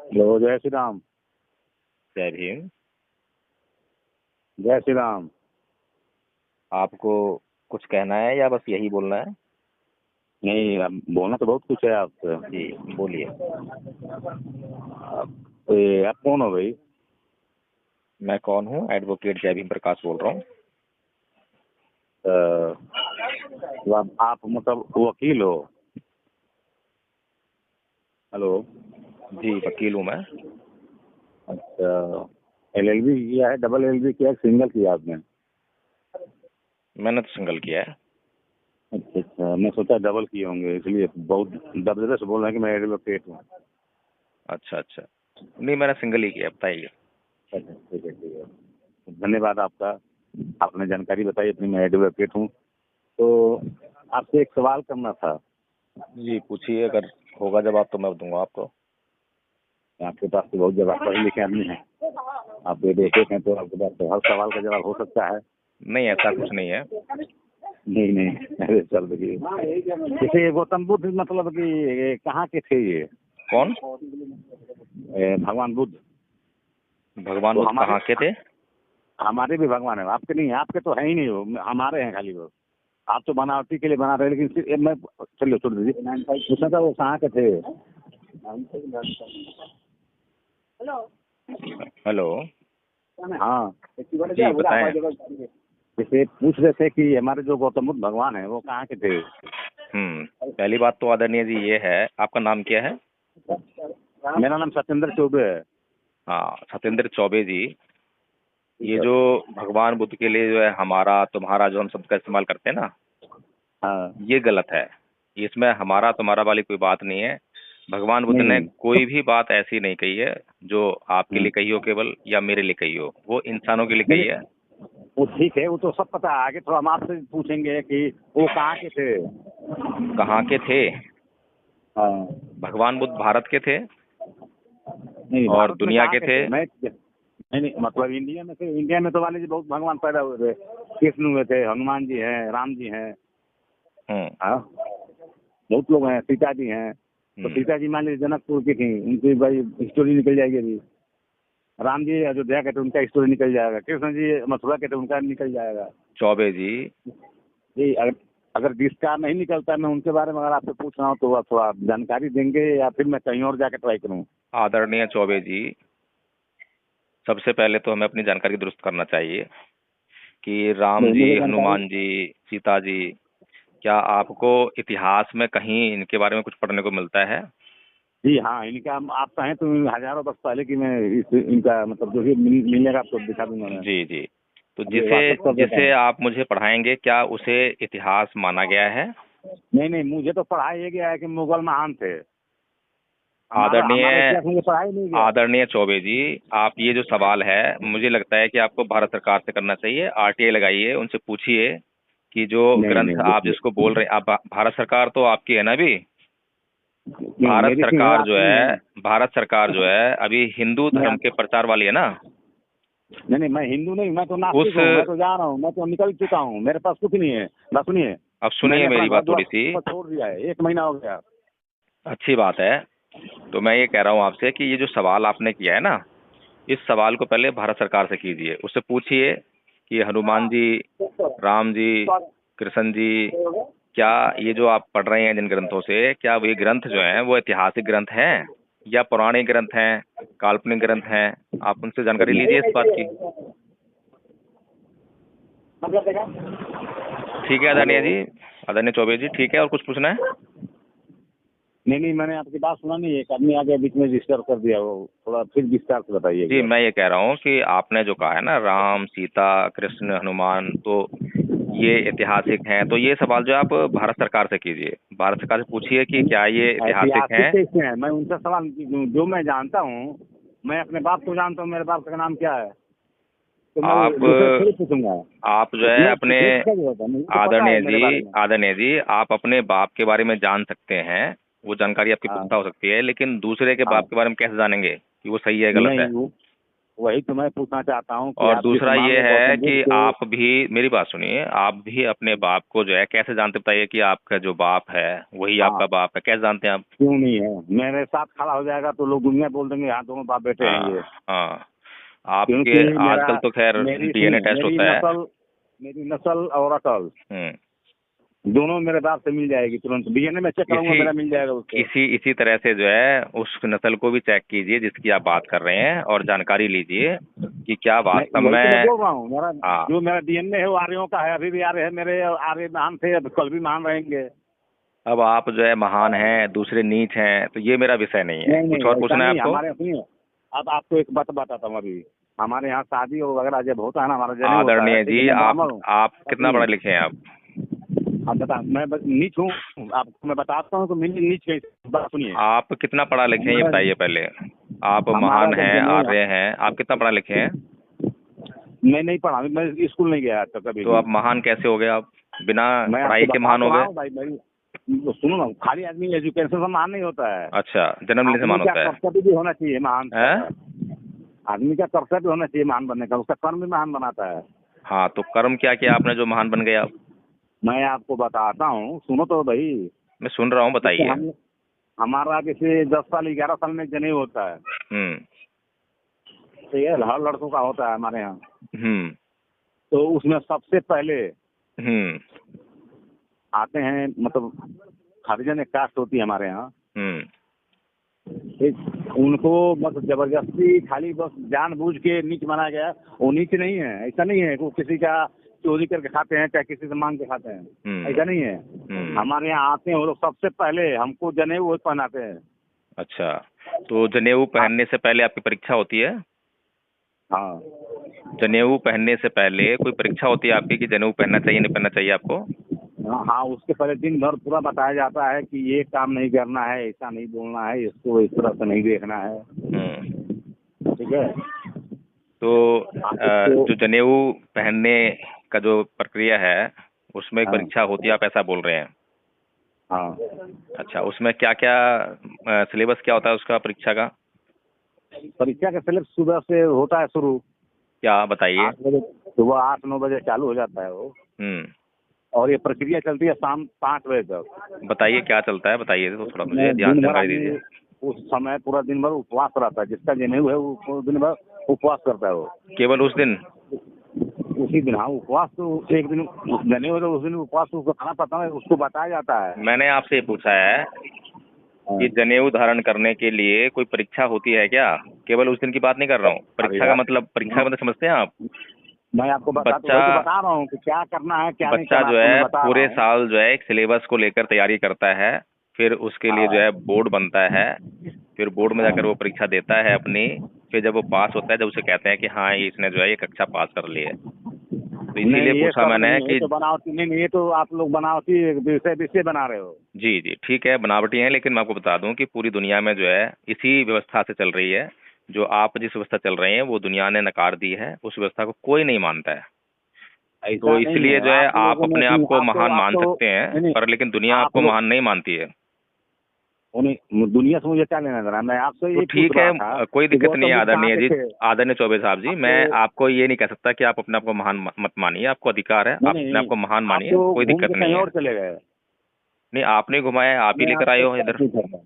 Hello, जय श्री राम। जय भीम। जय श्री राम। आपको कुछ कहना है या बस यही बोलना है? नहीं, अब बोलना तो बहुत कुछ है आपसे। जी बोलिए। आप कौन हो भाई? मैं कौन हूँ? एडवोकेट जय भीम प्रकाश बोल रहा हूँ। तो आप मतलब वकील हो? हेलो। जी वकील हूँ मैं। अच्छा, एलएलबी किया है, डबल एलएलबी किया है, सिंगल किया आपने? मैंने तो सिंगल किया है। अच्छा अच्छा, मैं सोचा डबल किए होंगे, इसलिए बहुत दबदबे से बोल रहे हैं कि मैं एडवोकेट हूँ। अच्छा अच्छा, नहीं मैंने सिंगल ही किया। बताइए। अच्छा, ठीक है ठीक है, धन्यवाद आपका। आपने जानकारी बताई अपनी। मैं एडवोकेट हूँ, तो आपसे एक सवाल करना था। जी पूछिए, अगर होगा जवाब तो मैं दूंगा आपको। आपके पास तो बहुत जवाब, पढ़े लिखे आदमी हैं आप, जी एडवोकेट हैं, तो आपके पास तो हर सवाल का जवाब हो सकता है। नहीं, ऐसा कुछ नहीं है। नहीं नहीं, अरे चल देखिए, जैसे ये गौतम बुद्ध मतलब कि ये कहाँ के थे ये? कौन? भगवान बुद्ध। भगवान वो बुद्ध हमारे कहाँ के थे? हमारे भी भगवान है, आपके नहीं है। आपके तो है ही नहीं, वो हमारे हैं खाली वो। आप तो बनावटी के लिए बना रहे हैं, लेकिन मैं चलिए छोड़ दीजिए। पूछना था वो कहाँ के थे? हेलो। हाँ, जी बताएं। जैसे पूछ रहे थे कि हमारे जो गौतम बुद्ध भगवान है वो कहाँ के थे? पहली बात तो आदरणीय जी ये है, आपका नाम क्या है? मेरा नाम सत्येंद्र चौबे है। हाँ सत्येंद्र चौबे जी। ये जो भगवान बुद्ध के लिए जो है हमारा तुम्हारा जो हम शब्द का इस्तेमाल करते हैं ना, हाँ, ये गलत है। इसमें हमारा तुम्हारा वाली कोई बात नहीं है। भगवान बुद्ध नहीं ने नहीं। कोई भी बात ऐसी नहीं कही है जो आपके लिए कही हो केवल या मेरे लिए कही हो। वो इंसानों के लिए नहीं कही है। नहीं, वो ठीक है, वो तो सब पता है। आगे थोड़ा हम आपसे पूछेंगे कि वो कहाँ के थे। कहाँ के थे? हाँ, भगवान बुद्ध भारत के थे नहीं और भारत में दुनिया कहाँ के के थे। थे? मैं नहीं नहीं, मतलब इंडिया में थे। इंडिया में तो वाले जी बहुत भगवान पैदा हुए थे। कृष्ण हुए थे, हनुमान जी हैं, राम जी हैं। हम्म हाँ, बहुत लोग हैं, सीता जी हैं। तो हम्म सीता जी मान लीजिए जनकपुर की थी, उनकी भाई हिस्टोरी निकल जाएगी अभी। राम जी अयोध्या के थे, उनका स्टोरी निकल जाएगा। कृष्ण जी मथुरा के थे, उनका निकल जाएगा। चौबे जी। जी, अगर अगर जिसका नहीं निकलता, मैं उनके बारे में अगर आपसे पूछ रहा हूँ तो आप थोड़ा जानकारी देंगे या फिर मैं कहीं और जाके ट्राई करूँ? आदरणीय चौबे जी, सबसे पहले तो हमें अपनी जानकारी दुरुस्त करना चाहिए कि राम नहीं, जी, मुझे जानकारी। हनुमान जी, सीता जी, क्या आपको इतिहास में कहीं इनके बारे में कुछ पढ़ने को मिलता है? जी हाँ, इनका आप चाहें तो हजारों वर्ष पहले की मैं इनका मतलब जो भी मिलेगा आपको दिखा दूंगा मैं। जी जी। तो अभी जिसे व्हाट्सएप कर देता जिसे हूँ। आप मुझे पढ़ाएंगे क्या उसे इतिहास माना गया है? नहीं नहीं, मुझे तो पढ़ाया गया है कि मुगल महान थे। हमारा आदरणीय हमारा इतिहास मुझे पढ़ाया नहीं गया। आदरणीय चौबे जी, आप ये जो सवाल है मुझे लगता है कि आपको भारत सरकार से करना चाहिए। आरटीआई लगाइए, उनसे पूछिए कि जो नहीं ग्रंथ नहीं, आप देखिए, जिसको बोल रहे हैं, आप भारत सरकार तो आपकी है ना अभी। क्यों मेरी क्यों है, आपकी नहीं है? भारत सरकार जो है अभी हिंदू मैं धर्म के प्रचार वाली है ना। नहीं नहीं, मैं हिंदू नहीं, मैं तो उस नास्तिक हूँ। मैं तो जा रहा हूँ, मैं तो निकल चुका हूँ, मेरे पास कुछ नहीं है। बस सुनिए, अब सुनिए मैंने अपना मेरी घर बात द्वार थोड़ी सी। छोड़ दिया है, 1 महीना हो गया। अच्छी बात है। तो मैं ये कह रहा हूँ आपसे कि ये जो सवाल आपने किया है ना, इस सवाल को पहले भारत सरकार से कीजिए। उससे पूछिए कि हनुमान जी, राम जी, कृष्ण जी, क्या ये जो आप पढ़ रहे हैं जिन ग्रंथों से, क्या वे ग्रंथ जो हैं वो ऐतिहासिक ग्रंथ हैं या पौराणिक ग्रंथ हैं, काल्पनिक ग्रंथ हैं? आप उनसे जानकारी लीजिए इस बात की। ठीक है हेलो। आदरणीय जी, आदरणीय चौबे जी, ठीक है। और कुछ पूछना है? नहीं नहीं, मैंने आपकी बात सुना नहीं। एक आदमी आगे बीच में डिस्टर्ब कर दिया, वो थोड़ा फिर विस्तार से बताइए एक जी बार। मैं ये कह रहा हूँ कि आपने जो कहा है ना, राम, सीता, कृष्ण, हनुमान, तो ये ऐतिहासिक हैं। तो ये सवाल जो है आप भारत सरकार से कीजिए। भारत सरकार से पूछिए कि क्या ये ऐतिहासिक ऐतिहासिक हैं। कैसे है? मैं उनसे सवाल जो मैं जानता हूँ, मैं अपने बाप को जानता हूँ। मेरे बाप का नाम क्या है? तो मैं आप दूसरे से थोड़ी पूछूंगा। आप जो है उसमें अपने पूछने की क्या जरूरत है? मुझे तो पता है मेरे बारे में। आदरणीय जी, आप अपने बाप के बारे में जान सकते हैं। वो जानकारी आपकी हाँ पुख्ता हो सकती है, लेकिन दूसरे के हाँ, बाप के बारे में कैसे जानेंगे कि वो सही है गलत नहीं है? वही तो मैं पूछना चाहता हूँ कि और आप जिस दूसरा मान ये लो है गौतम बुद्ध कि को। आप भी, मेरी बात सुनिए, आप भी अपने बाप को जो है कैसे जानते, बताइए कि आपका जो बाप है वही हाँ, आपका बाप है, कैसे जानते हैं आप? क्यों नहीं है? मेरे साथ खड़ा हो जाएगा तो लोग दुनिया बोल देंगे हाँ दोनों बाप बेटे हैं हाँ। ये। हाँ, आपके क्योंकि मेरा आजकल तो खैर मेरी डीएनए सुनिए, टेस्ट होता है। मेरी नस्ल और अकल हम्म। दोनों मेरे बाप से मिल जाएगी तुरंत। डीएनए में चेक करूंगा, इसी मेरा मिल जाएगा उससे। इसी इसी तरह से जो है उस नस्ल को भी चेक कीजिए जिसकी आप बात कर रहे हैं, और जानकारी लीजिए कि क्या वास्तव नहीं, वही तो मैं में। बोल रहा हूँ, मेरा हाँ, जो मेरा डीएनए है वो आर्यों का है। अभी भी आर्य है मेरे, आर्य महान थे, अब कल भी महान रहेंगे। अब आप जो है महान हैं, दूसरे नीच हैं, तो ये मेरा विषय नहीं है। नहीं कुछ नहीं, और ऐसा पूछना है नहीं आपको? हमारे। सुनिए, अब आपको एक बात बताता हूँ। अभी हमारे यहाँ शादी और वगैरह जब होता है ना, हमारा जनेऊ होता है, आदरणीय ठीक है, जी, मैं आप ब्राह्मण हूँ। आप कितना सुनिए, पढ़े लिखे हैं आप? आप बता, मैं नीच हूँ, आपको मैं बताता हूँ तो नीच कैसे, बात सुनिए। आप कितना पढ़ा लिखे हैं ये हमारा बताइए पहले। आप हमारा महान जब हैं, जनेऊ, आर्य हैं, आप कितना पढ़ा लिखे हैं? मैं नहीं पढ़ा, मैं स्कूल नहीं गया आज तक कभी तो भी। आप महान कैसे हो गए आप? बिना मैं पढ़ाई आपको के बता महान तो हो रहा गए? हूँ भाई, मेरी तो सुनो ना, खाली आदमी एजुकेशन से महान नहीं होता है। अच्छा, जन्म लेने से आदमी महान का होता है? कर्तव्य भी होना चाहिए महान का। हैं? आदमी का कर्तव्य होना चाहिए महान बनने का, उसका कर्म भी महान बनाता है। हाँ, तो कर्म क्या किया आपने जो महान बन गए आप? मैं आपको बताता हूँ, सुनो तो भाई। मैं सुन रहा हूँ, जैसे बताइए। हम, हमारा जैसे 10 साल 11 साल में जनेऊ होता है, हम्म। तो ये हर लड़कों का होता है हमारे यहाँ। हम्म। तो उसमें सबसे पहले हम्म। आते हैं, मतलब हरिजन एक कास्ट होती है हमारे यहाँ। हम्म। ठीक, उनको बस जबरदस्ती खाली बस जानबूझ के नीच बनाया गया। वो नीच नहीं है, ऐसा नहीं है कि वो किसी का चोरी करके खाते हैं चाहे किसी से मांग के खाते हैं, ऐसा नहीं है। हमारे यहाँ आते हैं वो लोग, सबसे पहले हमको जनेऊ वो पहनाते हैं। अच्छा, तो जनेऊ आप, पहनने से पहले आपकी परीक्षा होती है? हाँ जनेऊ पहनने से पहले कोई परीक्षा होती है आपकी कि जनेऊ पहनना चाहिए नहीं पहनना चाहिए आपको? हाँ, उसके पहले दिन भर पूरा बताया जाता है कि ये काम नहीं करना है, ऐसा नहीं बोलना है, इसको इस तरह से नहीं देखना है। ठीक है। तो आपको, जो जनेऊ पहनने का जो प्रक्रिया है उसमें एक हाँ परीक्षा होती है, आप ऐसा बोल रहे हैं? हाँ, अच्छा, उसमें क्या क्या सिलेबस क्या होता है उसका, परीक्षा का? परीक्षा का सिलेबस सुबह से होता है शुरू, क्या बताइए। 8 बजे, सुबह 8-9 बजे चालू हो जाता है वो। हम्म। और ये प्रक्रिया चलती है शाम 5 बजे तक। बताइए क्या चलता है, बताइए तो थोड़ा मुझे मैं ध्यान दिन भर जानकारी आदमी दीजिए। उस समय पूरा दिन भर उपवास रहता है। जिसका जनेऊ है वो पूरा दिन भर उपवास करता है वो। केवल उस दिन? उसी दिन, हाँ, उपवास तो एक दिन जनेऊ है तो उस दिन उपवास तो उसको खाना पड़ता है, उसको बताया जाता है। मैंने आपसे ये पूछा है कि जनेऊ धारण करने के लिए कोई परीक्षा होती है क्या? केवल उस दिन की बात नहीं कर रहा हूँ। अरे परीक्षा का यार, मतलब, परीक्षा का मतलब समझते हैं आप? मैं आपको बच्चा वही तो बता रहा हूँ कि क्या करना है क्या नहीं बच्चा करना, जो आपको मैं है बता रहा पूरे हूँ। साल जो है एक सिलेबस को लेकर तैयारी करता है, फिर उसके लिए जो हाँ है बोर्ड बनता है, फिर बोर्ड में जाकर हाँ। वो परीक्षा देता है अपनी। फिर जब वो पास होता है, जब उसे कहते हैं कि हाँ ये इसने जो है ये कक्षा पास कर ली है, तो इसीलिए नहीं, ये पूछा सब मैंने नहीं है, ये कि। तो बनावटी, नहीं नहीं, ये तो आप लोग बनावटी विषय विषय बना रहे हो। जी जी, ठीक है, बनावटी हैं, लेकिन मैं आपको बता दूं कि पूरी दुनिया में जो है इसी व्यवस्था से चल रही है। जो आप जिस व्यवस्था चल रहे हैं वो दुनिया ने नकार दी है, उस व्यवस्था को कोई नहीं मानता है। तो ऐसा नहीं इसलिए है, जो है आप आप लोगों ने अपने आप को महान आप मान तो सकते हैं, नहीं नहीं, पर लेकिन दुनिया आप आपको लोग महान नहीं मानती है। उन्हें दुनिया से मुझे क्या लेना देना। मैं आपसे तो ये पूछ ठीक रहा था है, कोई कि दिक्कत नहीं गौतम है बुद्ध कहाँ आदरणीय के जी, थे। आदरणीय चौबे साहब जी। मैं आपको, आपको ये नहीं कह सकता कि आप अपने आप को महान मत मानिए, आपको अधिकार है, नहीं आप अपने आप नहीं, को महान आप मानिए, तो कोई घूम दिक्कत के नहीं कहीं है। और चले गए। नहीं, आपने घुमाया, आप ही मैं लेकर आए आपसे हो क्या इधर। पूछ रहा था,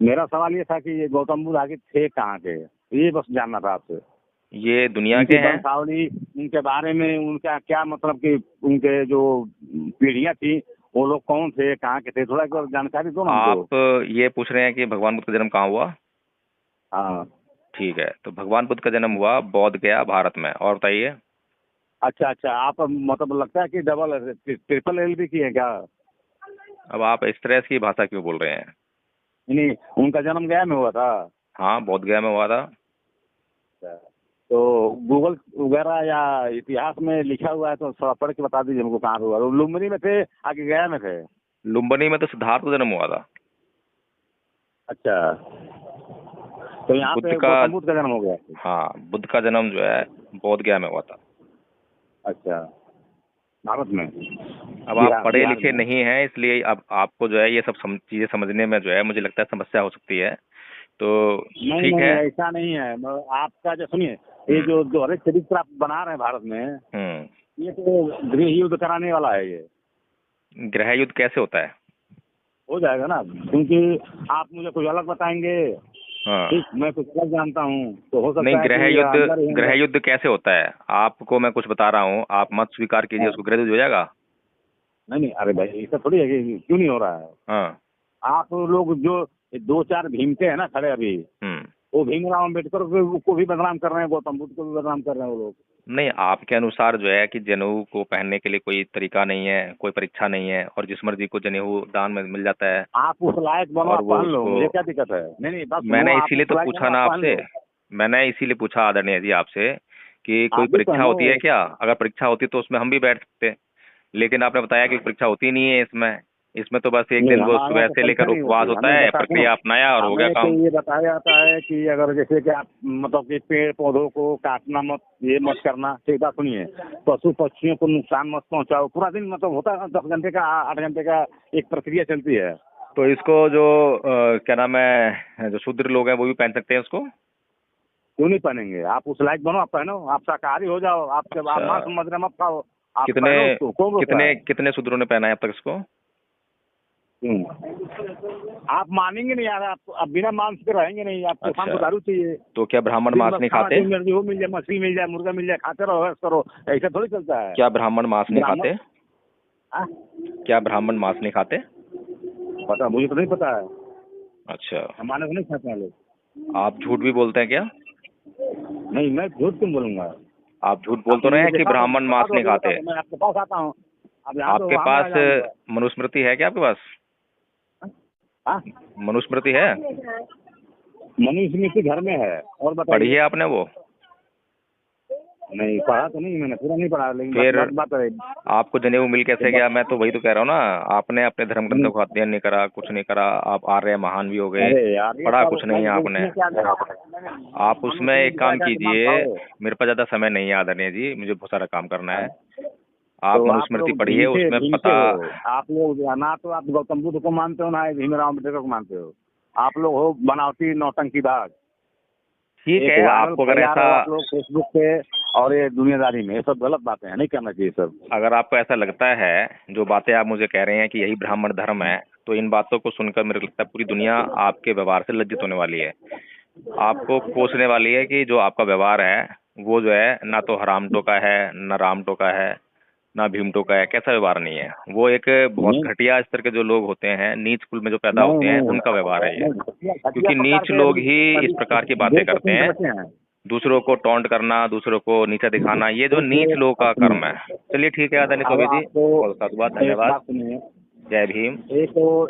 मेरा सवाल ये था कि ये गौतम बुद्ध आगे थे कहाँ के, ये बस जानना था आपसे। ये दुनिया के उनकी हैं। वंशावली, उनके बारे में, उनका क्या मतलब कि उनके जो पीढ़ियाँ थी, वो लोग कौन थे, कहाँ के थे, थोड़ा एक बार जानकारी दो ना हमको। आप ये पूछ रहे हैं कि भगवान बुद्ध का जन्म कहाँ हुआ? हाँ। ठीक है, तो भगवान बुद्ध का जन्म हुआ बोध गया, भारत में। और बताइए। अच्छा अच्छा, आप मतलब लगता है कि डबल ट्रिपल LLB की है क्या? अब आप इस तरह की भाषा क्यों बोल रहे हैं? नहीं, उनका जन्म गया में हुआ था। हाँ, बोध गया में हुआ था। तो गूगल वगैरह या इतिहास में लिखा हुआ है तो थोड़ा पढ़ के बता दीजिए हमको कहाँ पे हुआ। लुम्बिनी में थे, आगे गया में थे? लुम्बिनी में तो सिद्धार्थ का जन्म हुआ था। अच्छा, तो यहाँ बुद्ध पे का, गौतम बुद्ध का जन्म हो गया। हाँ, बुद्ध का जन्म जो है बोध गया में हुआ था। अच्छा, भारत में, अब आप पढ़े बिहार लिखे में। नहीं हैं, इसलिए अब आपको जो है ये सब चीज़ें समझने में जो है मुझे लगता है समस्या हो सकती है। तो नहीं ठीक नहीं, है। ऐसा नहीं है। आपका जो सुनिए, ये जो दोहरे चरित्र आप बना रहे हैं भारत में, ये तो गृह युद्ध कराने वाला है। ये गृह युद्ध कैसे होता है? हो जाएगा ना, क्योंकि आप मुझे कुछ अलग बताएंगे, हाँ, ठीक, मैं कुछ अलग जानता हूँ, तो हो नहीं, सकता है कि अंदर ही गृह अंदर। युद्ध कैसे होता है? आपको मैं कुछ बता रहा हूँ, आप मत स्वीकार कीजिए, उसको गृह युद्ध हो जाएगा। नहीं नहीं, अरे भाई ऐसा थोड़ी है कि क्यों नहीं हो रहा है। हाँ। आप लोग जो 2-4 भीमते हैं ना खड़े अभी, हम्म। वो भीमराव अम्बेडकर को भी बदनाम कर रहे हैं, गौतम बुद्ध को भी बदनाम कर रहे हैं वो लोग। नहीं, आपके अनुसार जो है कि जनेऊ को पहनने के लिए कोई तरीका नहीं है, कोई परीक्षा नहीं है, और जिस मर्जी को जनेऊ दान में मिल जाता है। आप उस लायक बनो, और आप वो पहन लो, उसको मुझे क्या दिक्कत है। नहीं नहीं, बस मैंने सुनो, आप इसीलिए उस तो लायक पूछा बनो, ना आप पहन आपसे, लो। मैंने इसीलिए पूछा आदरणीय जी आपसे कि कोई आप भी परीक्षा पहनो। होती है क्या? अगर परीक्षा होती तो उसमें हम भी बैठ सकते, लेकिन आपने बताया कि परीक्षा होती नहीं है इसमें। इसमें तो बस एक नहीं, दिन वो हमारे यहाँ सुबह तो से परीक्षा लेकर नहीं उपवास होती। होता हमें है, बता सुनो, प्रक्रिया अपनाया और हो गया हमें तो काम। ये बताया जाता है कि अगर जैसे कि आप मतलब कि पेड़ पौधों को काटना मत, ये मत करना। ठीक बात सुनिए, पशु पक्षियों को नुकसान मत पहुंचाओ। पूरा दिन मतलब होता है 10 घंटे का, 8 घंटे का एक प्रक्रिया चलती है। तो इसको जो क्या नाम है, जो शूद्र लोग हैं वो भी पहन सकते हैं उसको? क्यों नहीं पहनेंगे? आप उस लायक बनो, आप पहनो, आप शाकाहारी हो जाओ, आप जब आप अच्छा, मांस मदिरा मत खाओ, आप कितने पहनो उसको, कौन रोक रहा कितने है? कितने शूद्रों ने पहना है अब तक इसको? आप मानेंगे नहीं यार, आप अब बिना मांस के रहेंगे नहीं। आपको शाम को अच्छा, दारू चाहिए, तो क्या ब्राह्मण दिन मांस भर नहीं खाना खाते? जो मर्जी हो मिल जाए, मछली मिल जाए, मुर्गा मिल जाए, खाते रहो, ऐसा करो। ऐसा थोड़ी चलता है। क्या ब्राह्मण मांस नहीं ब्राह्मण, खाते? हाँ? क्या ब्राह्मण मांस नहीं खाते? पता, मुझे तो नहीं पता है। अच्छा, हमारे को नहीं खाते हैं लोग। आप झूठ भी बोलते हैं क्या? नहीं, मैं झूठ क्यों बोलूंगा? आप झूठ बोल तो आपने रहे मुझे हैं कि देखा तो ब्राह्मण बता मांस दो, नहीं अभी बता खाते। दो, मैं आपके पास आता हूँ। अब यहाँ तो आपके वहाँ मैं आ पास जाऊंगा। मनुस्मृति है क्या आपके पास? हाँ? मनुस्मृति है? मनुस्मृति घर में है, और पढ़ी बताइए। है आपने वो? नहीं पढ़ा तो नहीं, मैंने पूरा नहीं पढ़ा, लेकिन फिर बात है। आपको जनेऊ मिल कैसे गया? मैं तो वही तो कह रहा हूँ ना, आपने अपने धर्म ग्रंथों का अध्ययन नहीं करा, कुछ नहीं करा, आप आर्य महान भी हो गए, अरे यार, ये पढ़ा सब कुछ नहीं है आपने। उसमें क्या आप उसमें एक काम कीजिए, खाओ। मेरे पास ज्यादा समय नहीं है आदरणीय जी, मुझे बहुत सारा काम करना है। आप तो आप मनुस्मृति लोग पढ़िए, उसमें भीमते पता। हो। आप लोग ना तो आप गौतम बुद्ध को मानते हो, ना ही भीमराव अम्बेडकर को मानते हो। आप लोग हो बनावटी नौटंकीबाज। ठीक एक है, वायरल आपको अगर फैला रहे ऐसा, हो आप लोग फेसबुक पे, और ये दुनियादारी में, ये सब गलत बातें हैं, नहीं करना चाहिए सब। अगर आपको ऐसा लगता है, जो बातें आप मुझे कह रहे हैं कि यही ब्राह्मण धर्म है, तो इन बातों को सुनकर मेरे को लगता है पूरी दुनिया आपके व्यवहार से लज्जित होने वाली है। आपको कोसने वाली है कि जो आपका व्यवहार है वो जो है ना तो हराम टोका है, ना राम टोका है, ना भीम टोका है। कैसा व्यवहार नहीं है वो? एक बहुत नहीं घटिया स्तर के जो लोग होते हैं, नीच कुल में जो पैदा नहीं होते हैं, नहीं उनका व्यवहार है ये। नहीं, घटिया क्योंकि प्रकार नीच के लोग ही अभी इस प्रकार की बातें 2% करते हैं, बचे हैं। दूसरों को टॉन्ट करना, दूसरों को नीचा दिखाना, ये जो नीच लोगों का कर्म है। चलिए ठीक है आदरणीय अब चौबे जी, आपको बहुत साधुवाद, एक धन्यवाद। बात सुनिए, जय भीम। एक तो